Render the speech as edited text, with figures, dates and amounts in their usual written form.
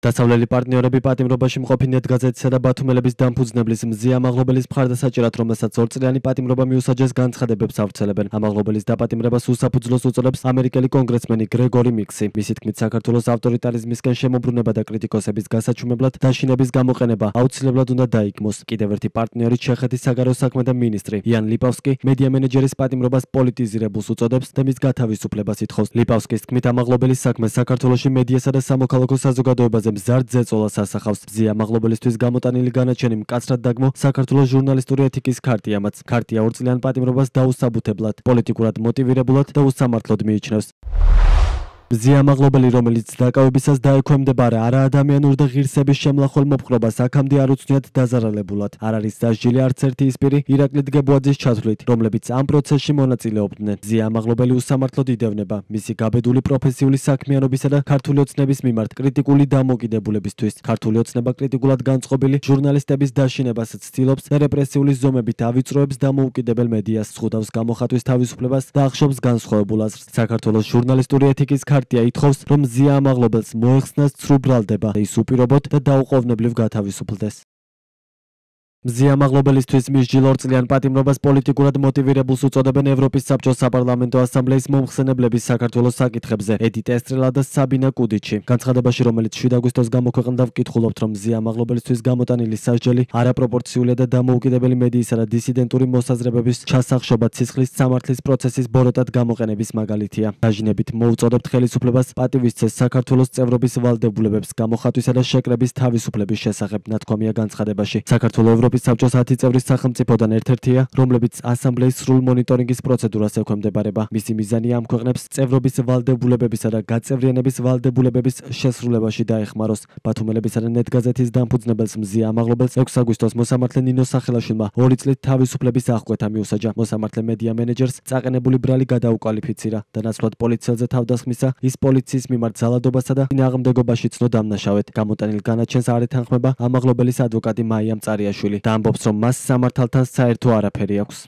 დასავლელი პარტნიორები პატიმრობაში მყოფი ნეტგაზეთისა და ბათუმელების დამფუძნებლის მზია ამაღლობელის მხარდასაჭერად, რომელსაც ორწლიანი პატიმრობა მიუსაჯეს, განცხადებებს ავრცელებენ. ამაღლობელის დაპატიმრებას უსაფუძვლოს უწოდებს ამერიკელი კონგრესმენი გრეგორი მიქსი. მისი თქმით, საქართველოს ავტორიტარიზმისკენ შემოbrunება და კრიტიკოსების გასაჩუმებლად დაშინების გამოყენება აუცილებლად უნდა დაიგმოს. კიდევ ერთი პარტნიორი ჩეხეთის საგარეო საქმეთა მინისტრი იან ლიპავსკი მედია მენეჯერის პატიმრობას პოლიტიზირებულს უწოდებს და მის გათავისუფლებას ითხოვს. ლიპავსკის თქმით, ამაღლობელის საქმე საქართველოში მედიასა და სამოქალაქო საზოგადოებაზე მზარდ ზეწოლას ასახავს. მზია ამაღლობელისთვის გამოტანილი განაჩენი მკაცრად დაგმო საქართველოს ჟურნალისტური ეთიკის ქარტიამაც. ქარტია ორწლიან პატიმრობას დაუსაბუთებლად, პოლიტიკურად მოტივირებულად და უსამართლოდ მიიჩნევს. მზია ამაღლობელი, რომელიც დაკავებისას დაექვემდებარა არაადამიანურ და ღირსების შემლახვალ მოპყრობას, აქამდე არ უცნიათ დაზარალებულად. არ არის დასჯილი არც ერთი ის პირი ირაკლი დგებუაძის ჩათვლით, რომლებიც ამ პროცესში მონაწილეობდნენ. მზია ამაღლობელი უსამართლოდ იდევნება მისი გაბედული პროფესიული საქმიანობისა და ქართული ოცნების მიმართ კრიტიკული დამოკიდებულებისთვის. ქართული ოცნება კრიტიკულად განწყობილი ჟურნალისტების დაშინებასაც ცდილობს და რეპრესიული ზომებით ავიწროებს დამოუკიდებელ მედიას, ზღუდავს გამოხატვის თავისუფლებას და ახშობს განსხვავებულ აზრს. საქართველოს ჟურნალისტური ეთიკის ქარტია ითხოვს, რომ მზია ამაღლობელს მოეხსნას ცრუ ბრალდება და ის უპირობოდ და დაუყოვნებლივ გათავისუფლდეს. მზია ამაღლობელისთვის მისჯილ ორწლიან პატიმრობას პოლიტიკურად მოტივირებულს უწოდებენ ევროპის საბჭოს საპარლამენტო ასამბლეის მომხსენებლების საქართველოს საკითხებზე ედიტ ესტრელა და საბინა კუდიჩი. განცხადებაში, რომელიც 7 აგვისტოს გამოქვეყნდა, ვკითხულობთ, რომ მზია ამაღლობელისთვის გამოტანილი სასჯელი არაპროპორციულია და დამოუკიდებელი მედიისა და დისიდენტური მოსაზრებების ჩასახშობა ცისხლის სამართლის პროცესის ბოროტად გამოყენების მაგალითია. დაჟინებით მოუწოდებთ ხელისუფლებას პატივისცეს საქართველოს წევრობის ვალდებულებებს გამოხატვისა და შეკრების თავისუფლების შესახებ, ნათქვამია განცხადებაში. საქართველოს ევროპის საბჭოს 10 წევრის სახელმწიფოდან ერთ-ერთია, რომლებიც ასამბლეის სრულ მონიტორინგის პროცედურას ექვემდებარება. მისი მიზანია ამ ქვეყნებს წევრობის ვალდებულებებისა და გაწევრიანების ვალდებულებების შესრულებაში დაეხმაროს. ბათუმელებისა და ნეტგაზეთის დამფუძნებელს მზია ამაღლობელს 6 აგვისტოს მოსამართლე ნინო სახელაშვილმა 2 წლით თავისუფლების აღკვეთა მიუსაჯა. მოსამართლე მედია მენეჯერს წაყენებული ბრალი გადაუკვალიფიცირა და ნაცვლად პოლიციელზე თავდასხმისა, ის პოლიციის მიმართ ძალადობასა და წინააღმდეგობაში ცნო დამნაშავედ. გამოტანილ განაჩენს არ ეთანხმება ამაღლობელის ადვოკატი მაია მწარიაშვილი და ამბობს, რომ მას სამართალთან საერთო არაფერი აქვს.